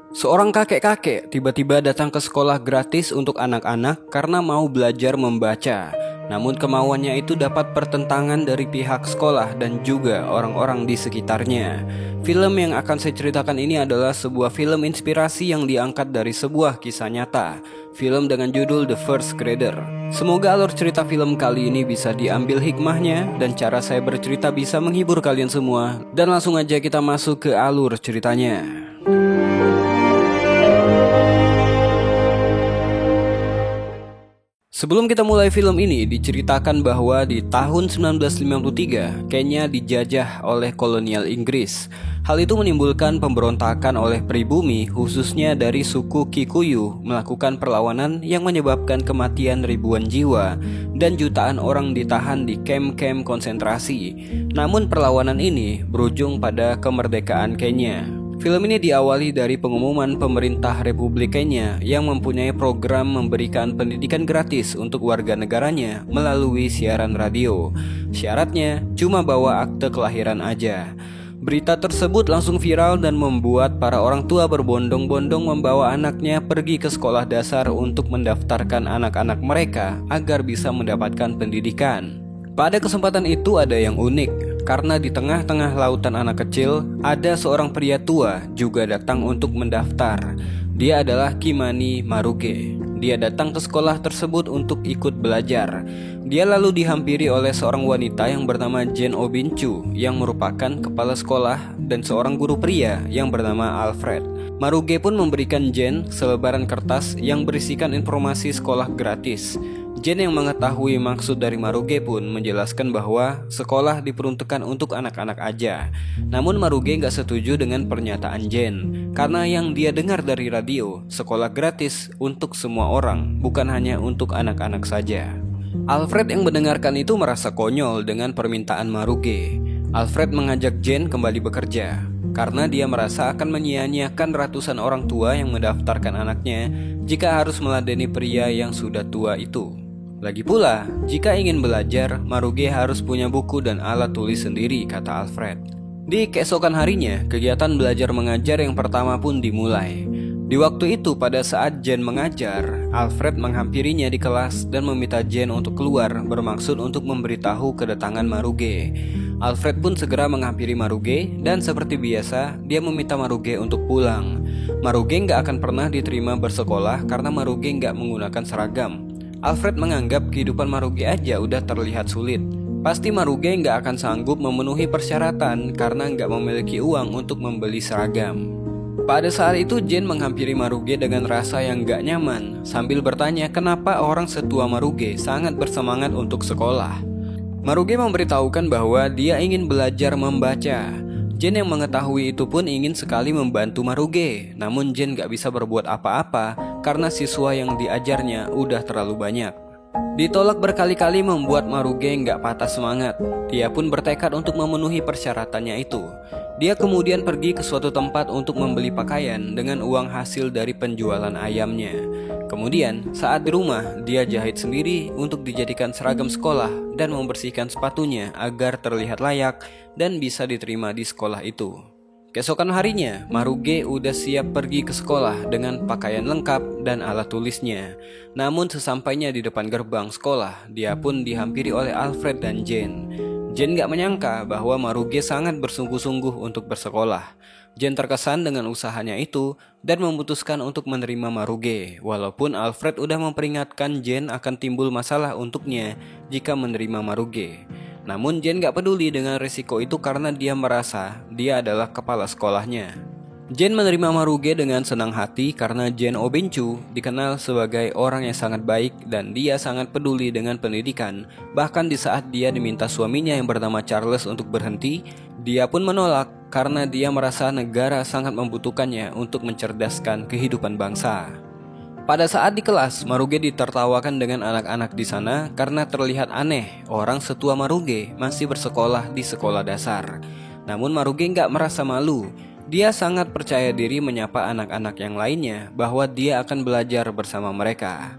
Seorang kakek-kakek tiba-tiba datang ke sekolah gratis untuk anak-anak karena mau belajar membaca. Namun kemauannya itu dapat pertentangan dari pihak sekolah dan juga orang-orang di sekitarnya. Film yang akan saya ceritakan ini adalah sebuah film inspirasi yang diangkat dari sebuah kisah nyata. Film dengan judul The First Grader. Semoga alur cerita film kali ini bisa diambil hikmahnya dan cara saya bercerita bisa menghibur kalian semua. Dan langsung aja kita masuk ke alur ceritanya. Sebelum kita mulai film ini, diceritakan bahwa di tahun 1953, Kenya dijajah oleh kolonial Inggris. Hal itu menimbulkan pemberontakan oleh pribumi, khususnya dari suku Kikuyu, melakukan perlawanan yang menyebabkan kematian ribuan jiwa dan jutaan orang ditahan di kamp-kamp konsentrasi. Namun perlawanan ini berujung pada kemerdekaan Kenya. Film ini diawali dari pengumuman pemerintah Republik Kenya yang mempunyai program memberikan pendidikan gratis untuk warga negaranya melalui siaran radio. Syaratnya cuma bawa akte kelahiran aja. Berita tersebut langsung viral dan membuat para orang tua berbondong-bondong membawa anaknya pergi ke sekolah dasar untuk mendaftarkan anak-anak mereka agar bisa mendapatkan pendidikan. Pada kesempatan itu ada yang unik, karena di tengah-tengah lautan anak kecil, ada seorang pria tua juga datang untuk mendaftar. Dia adalah Kimani Maruge. Dia datang ke sekolah tersebut untuk ikut belajar. Dia lalu dihampiri oleh seorang wanita yang bernama Jane Obinchu, yang merupakan kepala sekolah, dan seorang guru pria yang bernama Alfred. Maruge pun memberikan Jane selebaran kertas yang berisikan informasi sekolah gratis. Jane yang mengetahui maksud dari Maruge pun menjelaskan bahwa sekolah diperuntukkan untuk anak-anak aja. Namun Maruge gak setuju dengan pernyataan Jane, karena yang dia dengar dari radio, sekolah gratis untuk semua orang, bukan hanya untuk anak-anak saja. Alfred yang mendengarkan itu merasa konyol dengan permintaan Maruge. Alfred mengajak Jane kembali bekerja, karena dia merasa akan menyia-nyiakan ratusan orang tua yang mendaftarkan anaknya jika harus meladeni pria yang sudah tua itu. Lagi pula, jika ingin belajar, Maruge harus punya buku dan alat tulis sendiri, kata Alfred. Di keesokan harinya, kegiatan belajar mengajar yang pertama pun dimulai. Di waktu itu, pada saat Jane mengajar, Alfred menghampirinya di kelas dan meminta Jane untuk keluar, bermaksud untuk memberitahu kedatangan Maruge. Alfred pun segera menghampiri Maruge dan seperti biasa, dia meminta Maruge untuk pulang. Maruge gak akan pernah diterima bersekolah karena Maruge gak menggunakan seragam. Alfred menganggap kehidupan Maruge aja udah terlihat sulit. Pasti Maruge gak akan sanggup memenuhi persyaratan karena gak memiliki uang untuk membeli seragam. Pada saat itu Jane menghampiri Maruge dengan rasa yang gak nyaman, sambil bertanya kenapa orang setua Maruge sangat bersemangat untuk sekolah. Maruge memberitahukan bahwa dia ingin belajar membaca. Jane yang mengetahui itu pun ingin sekali membantu Maruge. Namun Jane gak bisa berbuat apa-apa karena siswa yang diajarnya udah terlalu banyak. Ditolak berkali-kali membuat Maruge gak patah semangat. Dia pun bertekad untuk memenuhi persyaratannya itu. Dia kemudian pergi ke suatu tempat untuk membeli pakaian dengan uang hasil dari penjualan ayamnya. Kemudian saat di rumah, dia jahit sendiri untuk dijadikan seragam sekolah dan membersihkan sepatunya agar terlihat layak dan bisa diterima di sekolah itu. Keesokan harinya, Maruge udah siap pergi ke sekolah dengan pakaian lengkap dan alat tulisnya. Namun sesampainya di depan gerbang sekolah, dia pun dihampiri oleh Alfred dan Jane. Jane gak menyangka bahwa Maruge sangat bersungguh-sungguh untuk bersekolah. Jane terkesan dengan usahanya itu dan memutuskan untuk menerima Maruge, walaupun Alfred udah memperingatkan Jane akan timbul masalah untuknya jika menerima Maruge. Namun Jane gak peduli dengan risiko itu karena dia merasa dia adalah kepala sekolahnya. Jane menerima Maruge dengan senang hati karena Jane Obinchu dikenal sebagai orang yang sangat baik dan dia sangat peduli dengan pendidikan. Bahkan di saat dia diminta suaminya yang bernama Charles untuk berhenti, dia pun menolak karena dia merasa negara sangat membutuhkannya untuk mencerdaskan kehidupan bangsa. Pada saat di kelas, Maruge ditertawakan dengan anak-anak di sana karena terlihat aneh orang setua Maruge masih bersekolah di sekolah dasar. Namun Maruge gak merasa malu. Dia sangat percaya diri menyapa anak-anak yang lainnya bahwa dia akan belajar bersama mereka.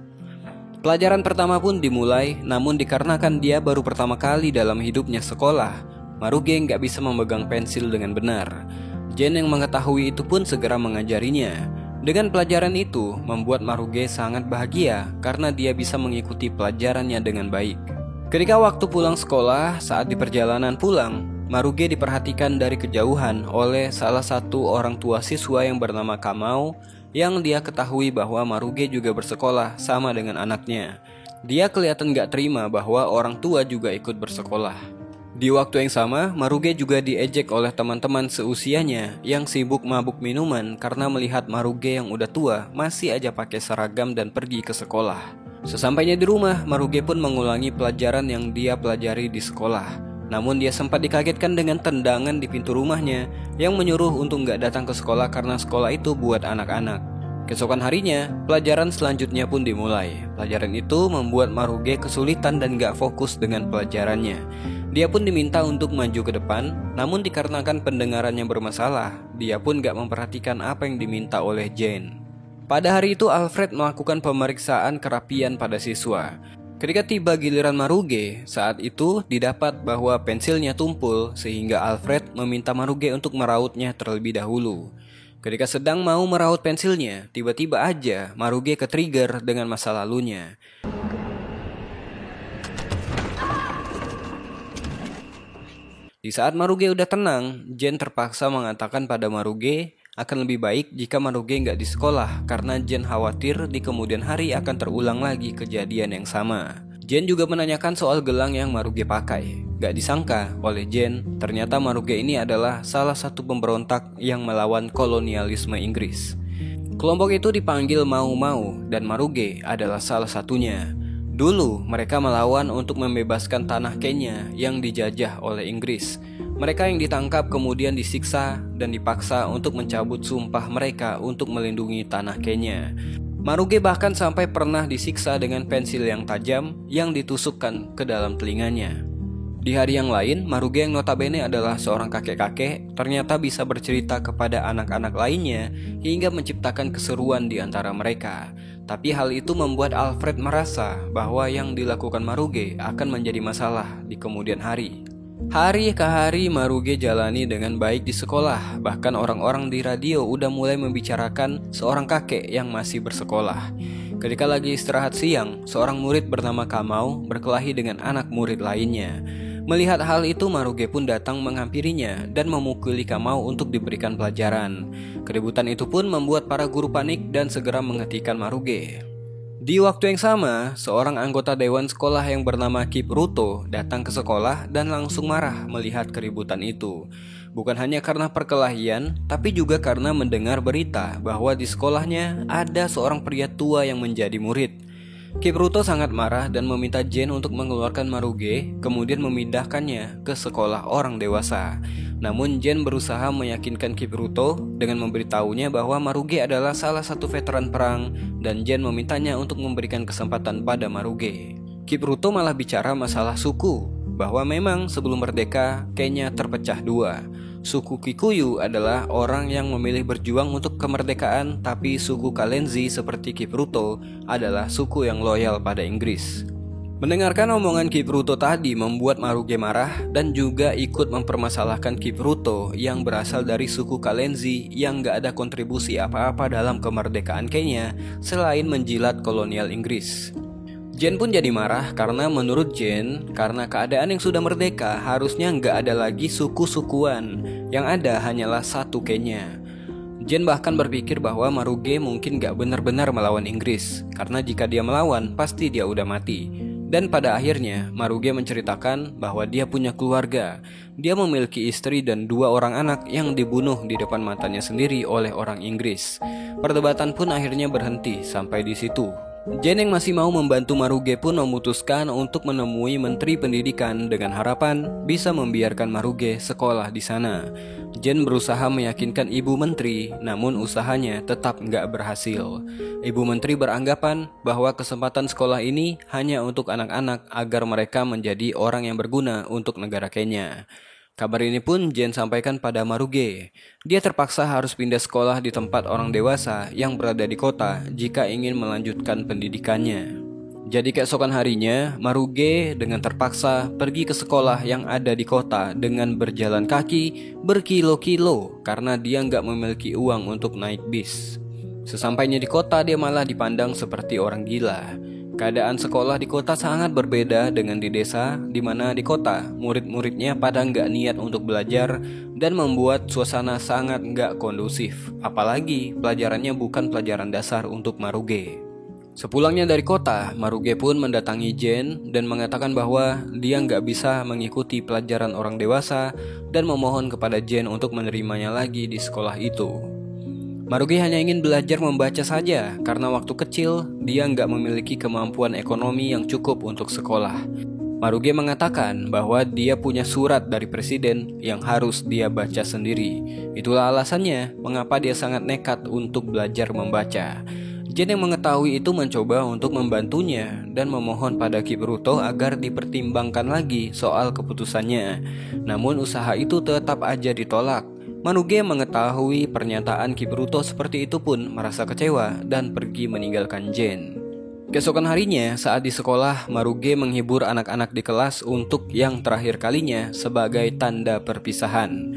Pelajaran pertama pun dimulai, namun dikarenakan dia baru pertama kali dalam hidupnya sekolah, Maruge gak bisa memegang pensil dengan benar. Jane yang mengetahui itu pun segera mengajarinya. Dengan pelajaran itu membuat Maruge sangat bahagia karena dia bisa mengikuti pelajarannya dengan baik. Ketika waktu pulang sekolah, saat di perjalanan pulang, Maruge diperhatikan dari kejauhan oleh salah satu orang tua siswa yang bernama Kamau, yang dia ketahui bahwa Maruge juga bersekolah sama dengan anaknya. Dia kelihatan gak terima bahwa orang tua juga ikut bersekolah. Di waktu yang sama, Maruge juga diejek oleh teman-teman seusianya yang sibuk mabuk minuman karena melihat Maruge yang udah tua masih aja pakai seragam dan pergi ke sekolah. Sesampainya di rumah, Maruge pun mengulangi pelajaran yang dia pelajari di sekolah. Namun dia sempat dikagetkan dengan tendangan di pintu rumahnya yang menyuruh untuk gak datang ke sekolah karena sekolah itu buat anak-anak. Keesokan harinya, pelajaran selanjutnya pun dimulai. Pelajaran itu membuat Maruge kesulitan dan gak fokus dengan pelajarannya. Dia pun diminta untuk maju ke depan, namun dikarenakan pendengarannya bermasalah, dia pun gak memperhatikan apa yang diminta oleh Jane. Pada hari itu Alfred melakukan pemeriksaan kerapian pada siswa. Ketika tiba giliran Maruge, saat itu didapat bahwa pensilnya tumpul sehingga Alfred meminta Maruge untuk merautnya terlebih dahulu. Ketika sedang mau meraut pensilnya, tiba-tiba aja Maruge ke-trigger dengan masa lalunya. Di saat Maruge udah tenang, Jane terpaksa mengatakan pada Maruge akan lebih baik jika Maruge nggak di sekolah karena Jane khawatir di kemudian hari akan terulang lagi kejadian yang sama. Jane juga menanyakan soal gelang yang Maruge pakai. Gak disangka oleh Jane, ternyata Maruge ini adalah salah satu pemberontak yang melawan kolonialisme Inggris. Kelompok itu dipanggil Mau Mau dan Maruge adalah salah satunya. Dulu mereka melawan untuk membebaskan tanah Kenya yang dijajah oleh Inggris. Mereka yang ditangkap kemudian disiksa dan dipaksa untuk mencabut sumpah mereka untuk melindungi tanah Kenya. Maruge bahkan sampai pernah disiksa dengan pensil yang tajam yang ditusukkan ke dalam telinganya. Di hari yang lain, Maruge yang notabene adalah seorang kakek-kakek ternyata bisa bercerita kepada anak-anak lainnya hingga menciptakan keseruan di antara mereka. Tapi hal itu membuat Alfred merasa bahwa yang dilakukan Maruge akan menjadi masalah di kemudian hari. Hari ke hari Maruge jalani dengan baik di sekolah. Bahkan orang-orang di radio udah mulai membicarakan seorang kakek yang masih bersekolah. Ketika lagi istirahat siang, seorang murid bernama Kamau berkelahi dengan anak murid lainnya. Melihat hal itu, Maruge pun datang menghampirinya dan memukuli Kamau untuk diberikan pelajaran. Keributan itu pun membuat para guru panik dan segera menghentikan Maruge. Di waktu yang sama, seorang anggota dewan sekolah yang bernama Kipruto datang ke sekolah dan langsung marah melihat keributan itu. Bukan hanya karena perkelahian, tapi juga karena mendengar berita bahwa di sekolahnya ada seorang pria tua yang menjadi murid. Kipruto sangat marah dan meminta Jane untuk mengeluarkan Maruge, kemudian memindahkannya ke sekolah orang dewasa. Namun Jane berusaha meyakinkan Kipruto dengan memberitahunya bahwa Maruge adalah salah satu veteran perang dan Jane memintanya untuk memberikan kesempatan pada Maruge. Kipruto malah bicara masalah suku, bahwa memang sebelum merdeka Kenya terpecah dua. Suku Kikuyu adalah orang yang memilih berjuang untuk kemerdekaan, tapi suku Kalenzi seperti Kipruto adalah suku yang loyal pada Inggris. Mendengarkan omongan Kipruto tadi membuat Maruge marah dan juga ikut mempermasalahkan Kipruto yang berasal dari suku Kalenzi yang gak ada kontribusi apa-apa dalam kemerdekaan Kenya selain menjilat kolonial Inggris. Jane pun jadi marah karena menurut Jane, karena keadaan yang sudah merdeka harusnya nggak ada lagi suku-sukuan, yang ada hanyalah satu Kenya. Jane bahkan berpikir bahwa Maruge mungkin nggak benar-benar melawan Inggris, karena jika dia melawan pasti dia udah mati. Dan pada akhirnya Maruge menceritakan bahwa dia punya keluarga. Dia memiliki istri dan 2 orang anak yang dibunuh di depan matanya sendiri oleh orang Inggris. Perdebatan pun akhirnya berhenti sampai di situ. Jane yang masih mau membantu Maruge pun memutuskan untuk menemui Menteri Pendidikan dengan harapan bisa membiarkan Maruge sekolah di sana. Jane berusaha meyakinkan Ibu Menteri, namun usahanya tetap nggak berhasil. Ibu Menteri beranggapan bahwa kesempatan sekolah ini hanya untuk anak-anak agar mereka menjadi orang yang berguna untuk negara Kenya. Kabar ini pun Jane sampaikan pada Maruge. Dia terpaksa harus pindah sekolah di tempat orang dewasa yang berada di kota jika ingin melanjutkan pendidikannya. Jadi keesokan harinya, Maruge dengan terpaksa pergi ke sekolah yang ada di kota dengan berjalan kaki berkilo-kilo karena dia nggak memiliki uang untuk naik bis. Sesampainya di kota, dia malah dipandang seperti orang gila. Keadaan sekolah di kota sangat berbeda dengan di desa, di mana di kota murid-muridnya pada nggak niat untuk belajar dan membuat suasana sangat nggak kondusif. Apalagi pelajarannya bukan pelajaran dasar untuk Maruge. Sepulangnya dari kota, Maruge pun mendatangi Jen dan mengatakan bahwa dia nggak bisa mengikuti pelajaran orang dewasa dan memohon kepada Jen untuk menerimanya lagi di sekolah itu. Maruge hanya ingin belajar membaca saja karena waktu kecil dia nggak memiliki kemampuan ekonomi yang cukup untuk sekolah. Maruge mengatakan bahwa dia punya surat dari presiden yang harus dia baca sendiri. Itulah alasannya mengapa dia sangat nekat untuk belajar membaca. Jen yang mengetahui itu mencoba untuk membantunya dan memohon pada Kibruto agar dipertimbangkan lagi soal keputusannya. Namun usaha itu tetap aja ditolak. Maruge mengetahui pernyataan Kibruto seperti itu pun merasa kecewa dan pergi meninggalkan Jen. Keesokan harinya saat di sekolah, Maruge menghibur anak-anak di kelas untuk yang terakhir kalinya sebagai tanda perpisahan.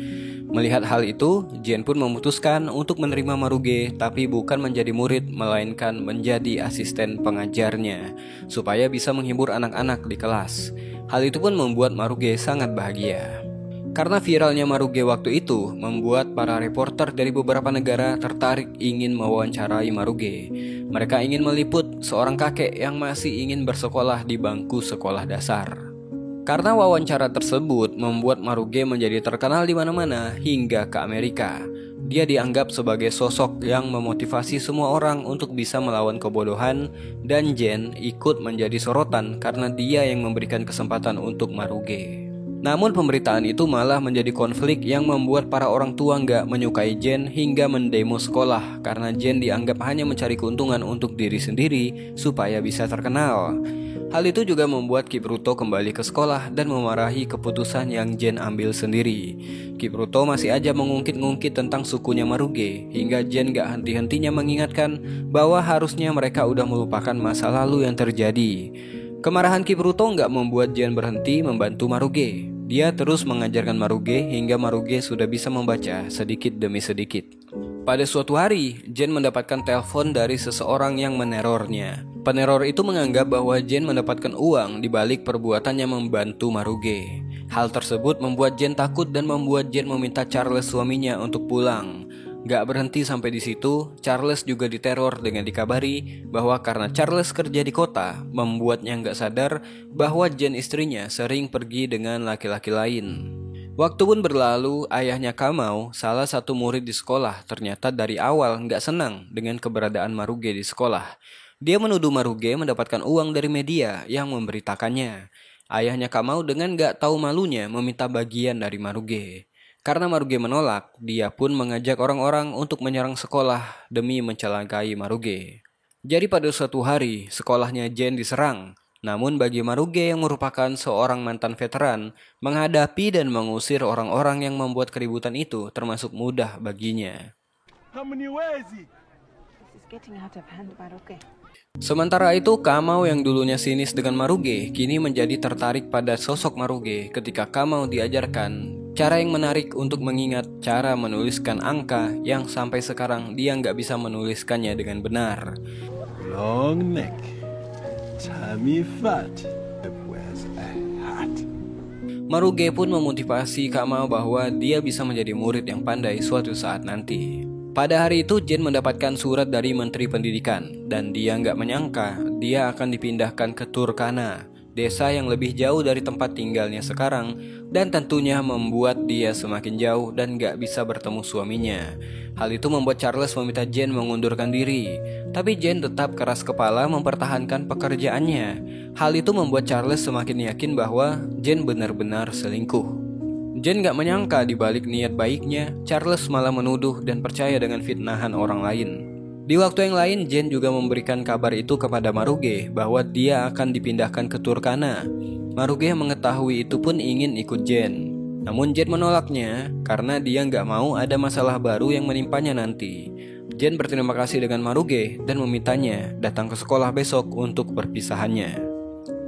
Melihat hal itu, Jen pun memutuskan untuk menerima Maruge, tapi bukan menjadi murid melainkan menjadi asisten pengajarnya supaya bisa menghibur anak-anak di kelas. Hal itu pun membuat Maruge sangat bahagia. Karena viralnya Maruge waktu itu membuat para reporter dari beberapa negara tertarik ingin mewawancarai Maruge. Mereka ingin meliput seorang kakek yang masih ingin bersekolah di bangku sekolah dasar. Karena wawancara tersebut membuat Maruge menjadi terkenal di mana-mana hingga ke Amerika. Dia dianggap sebagai sosok yang memotivasi semua orang untuk bisa melawan kebodohan, dan Jen ikut menjadi sorotan karena dia yang memberikan kesempatan untuk Maruge. Namun pemberitaan itu malah menjadi konflik yang membuat para orang tua nggak menyukai Jen hingga mendemo sekolah karena Jen dianggap hanya mencari keuntungan untuk diri sendiri supaya bisa terkenal. Hal itu juga membuat Kibruto kembali ke sekolah dan memarahi keputusan yang Jen ambil sendiri. Kibruto masih aja mengungkit-ungkit tentang sukunya Maruge hingga Jen nggak henti-hentinya mengingatkan bahwa harusnya mereka udah melupakan masa lalu yang terjadi. Kemarahan Kibruto nggak membuat Jen berhenti membantu Maruge. Dia terus mengajarkan Maruge hingga Maruge sudah bisa membaca sedikit demi sedikit. Pada suatu hari, Jen mendapatkan telepon dari seseorang yang menerornya. Peneror itu menganggap bahwa Jen mendapatkan uang di balik perbuatannya membantu Maruge. Hal tersebut membuat Jen takut dan membuat Jen meminta Charles suaminya untuk pulang. Gak berhenti sampai di situ, Charles juga diteror dengan dikabari bahwa karena Charles kerja di kota, membuatnya gak sadar bahwa Jen istrinya sering pergi dengan laki-laki lain. Waktu pun berlalu, ayahnya Kamau, salah satu murid di sekolah, ternyata dari awal gak senang dengan keberadaan Maruge di sekolah. Dia menuduh Maruge mendapatkan uang dari media yang memberitakannya. Ayahnya Kamau dengan gak tahu malunya meminta bagian dari Maruge. Karena Maruge menolak, dia pun mengajak orang-orang untuk menyerang sekolah demi mencelakai Maruge. Jadi pada suatu hari, sekolahnya Jen diserang. Namun bagi Maruge yang merupakan seorang mantan veteran, menghadapi dan mengusir orang-orang yang membuat keributan itu termasuk mudah baginya. Sementara itu, Kamau yang dulunya sinis dengan Maruge, kini menjadi tertarik pada sosok Maruge ketika Kamau diajarkan cara yang menarik untuk mengingat cara menuliskan angka yang sampai sekarang dia nggak bisa menuliskannya dengan benar. Long neck, tummy fat, wears a hat. Maruge pun memotivasi Kamau bahwa dia bisa menjadi murid yang pandai suatu saat nanti. Pada hari itu Jen mendapatkan surat dari Menteri Pendidikan dan dia nggak menyangka dia akan dipindahkan ke Turkana, desa yang lebih jauh dari tempat tinggalnya sekarang, dan tentunya membuat dia semakin jauh dan gak bisa bertemu suaminya. Hal itu membuat Charles meminta Jen mengundurkan diri, tapi Jen tetap keras kepala mempertahankan pekerjaannya. Hal itu membuat Charles semakin yakin bahwa Jen benar-benar selingkuh. Jen gak menyangka di balik niat baiknya, Charles malah menuduh dan percaya dengan fitnahan orang lain. Di waktu yang lain, Jen juga memberikan kabar itu kepada Maruge bahwa dia akan dipindahkan ke Turkana. Maruge mengetahui itu pun ingin ikut Jen. Namun Jen menolaknya karena dia nggak mau ada masalah baru yang menimpanya nanti. Jen berterima kasih dengan Maruge dan memintanya datang ke sekolah besok untuk perpisahannya.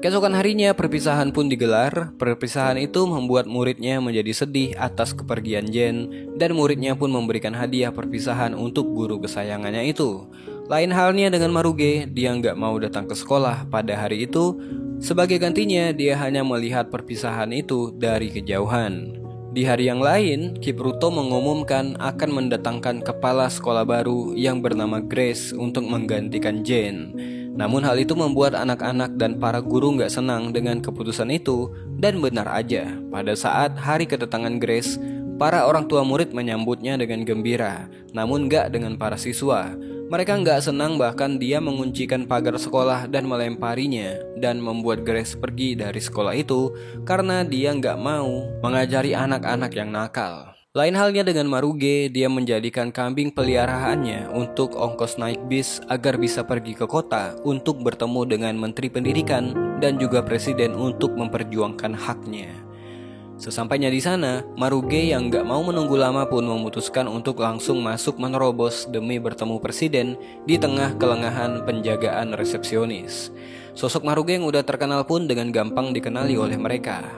Keesokan harinya perpisahan pun digelar. Perpisahan itu membuat muridnya menjadi sedih atas kepergian Jen, dan muridnya pun memberikan hadiah perpisahan untuk guru kesayangannya itu. Lain halnya dengan Maruge, dia nggak mau datang ke sekolah pada hari itu. Sebagai gantinya, dia hanya melihat perpisahan itu dari kejauhan. Di hari yang lain, Kipruto mengumumkan akan mendatangkan kepala sekolah baru yang bernama Grace untuk menggantikan Jen. Namun hal itu membuat anak-anak dan para guru nggak senang dengan keputusan itu, dan benar aja, pada saat hari kedatangan Grace, para orang tua murid menyambutnya dengan gembira, namun nggak dengan para siswa. Mereka nggak senang, bahkan dia menguncikan pagar sekolah dan melemparinya, dan membuat Grace pergi dari sekolah itu karena dia nggak mau mengajari anak-anak yang nakal. Lain halnya dengan Maruge, dia menjadikan kambing peliharaannya untuk ongkos naik bis agar bisa pergi ke kota untuk bertemu dengan Menteri Pendidikan dan juga Presiden untuk memperjuangkan haknya. Sesampainya di sana, Maruge yang gak mau menunggu lama pun memutuskan untuk langsung masuk menerobos demi bertemu Presiden di tengah kelengahan penjagaan resepsionis. Sosok Maruge yang udah terkenal pun dengan gampang dikenali oleh mereka.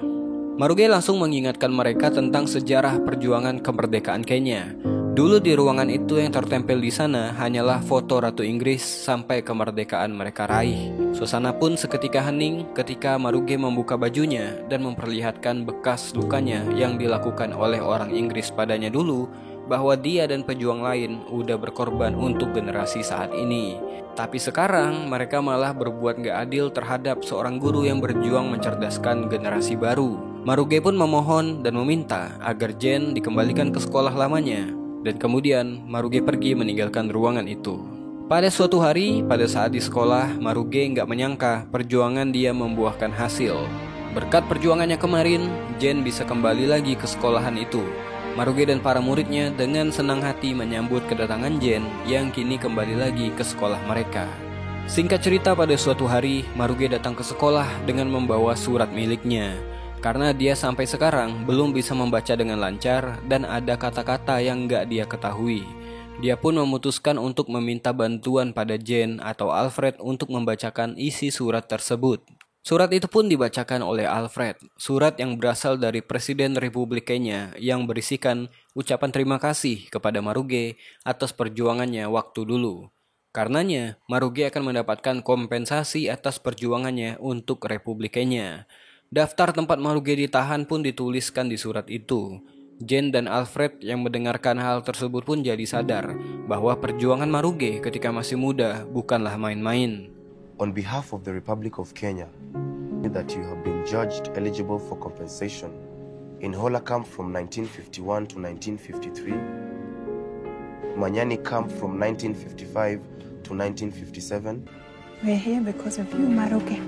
Maruge langsung mengingatkan mereka tentang sejarah perjuangan kemerdekaan Kenya. Dulu di ruangan itu yang tertempel di sana hanyalah foto Ratu Inggris sampai kemerdekaan mereka raih. Suasana pun seketika hening ketika Maruge membuka bajunya dan memperlihatkan bekas lukanya yang dilakukan oleh orang Inggris padanya dulu, bahwa dia dan pejuang lain udah berkorban untuk generasi saat ini. Tapi sekarang mereka malah berbuat gak adil terhadap seorang guru yang berjuang mencerdaskan generasi baru. Maruge pun memohon dan meminta agar Jen dikembalikan ke sekolah lamanya. Dan kemudian Maruge pergi meninggalkan ruangan itu. Pada suatu hari, pada saat di sekolah, Maruge gak menyangka perjuangan dia membuahkan hasil. Berkat perjuangannya kemarin, Jen bisa kembali lagi ke sekolahan itu. Maruge dan para muridnya dengan senang hati menyambut kedatangan Jen yang kini kembali lagi ke sekolah mereka. Singkat cerita, pada suatu hari Maruge datang ke sekolah dengan membawa surat miliknya. Karena dia sampai sekarang belum bisa membaca dengan lancar dan ada kata-kata yang gak dia ketahui. Dia pun memutuskan untuk meminta bantuan pada Jen atau Alfred untuk membacakan isi surat tersebut. Surat itu pun dibacakan oleh Alfred, surat yang berasal dari Presiden Republik Kenya yang berisikan ucapan terima kasih kepada Maruge atas perjuangannya waktu dulu. Karenanya, Maruge akan mendapatkan kompensasi atas perjuangannya untuk Republik Kenya. Daftar tempat Maruge ditahan pun dituliskan di surat itu. Jen dan Alfred yang mendengarkan hal tersebut pun jadi sadar bahwa perjuangan Maruge ketika masih muda bukanlah main-main. On behalf of the Republic of Kenya, that you have been judged eligible for compensation in Hola Camp from 1951 to 1953, Manyani Camp from 1955 to 1957. We're here because of you, Maruge.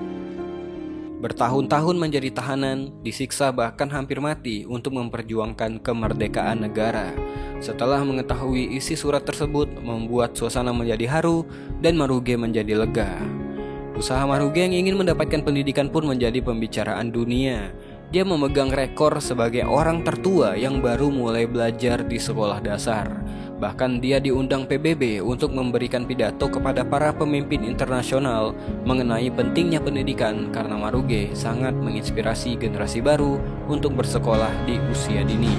Bertahun-tahun menjadi tahanan, disiksa bahkan hampir mati untuk memperjuangkan kemerdekaan negara. Setelah mengetahui isi surat tersebut membuat suasana menjadi haru dan Maruge menjadi lega. Usaha Maruge yang ingin mendapatkan pendidikan pun menjadi pembicaraan dunia. Dia memegang rekor sebagai orang tertua yang baru mulai belajar di sekolah dasar. Bahkan dia diundang PBB untuk memberikan pidato kepada para pemimpin internasional mengenai pentingnya pendidikan karena Maruge sangat menginspirasi generasi baru untuk bersekolah di usia dini.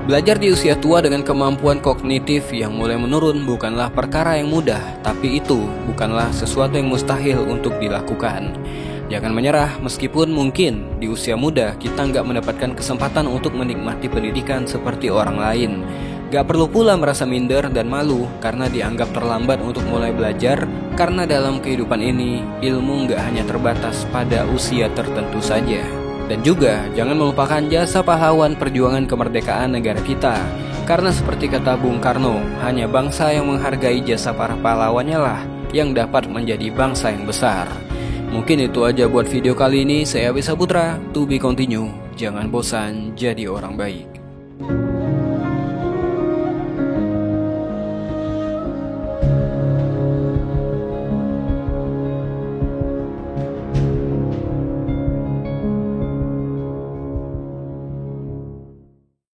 Belajar di usia tua dengan kemampuan kognitif yang mulai menurun bukanlah perkara yang mudah, tapi itu bukanlah sesuatu yang mustahil untuk dilakukan. Jangan menyerah meskipun mungkin di usia muda kita nggak mendapatkan kesempatan untuk menikmati pendidikan seperti orang lain. Gak perlu pula merasa minder dan malu karena dianggap terlambat untuk mulai belajar, karena dalam kehidupan ini ilmu gak hanya terbatas pada usia tertentu saja. Dan juga jangan melupakan jasa pahlawan perjuangan kemerdekaan negara kita, karena seperti kata Bung Karno, hanya bangsa yang menghargai jasa para pahlawannya lah yang dapat menjadi bangsa yang besar. Mungkin itu aja buat video kali ini. Saya Abisa Putra, to be continue. Jangan bosan jadi orang baik.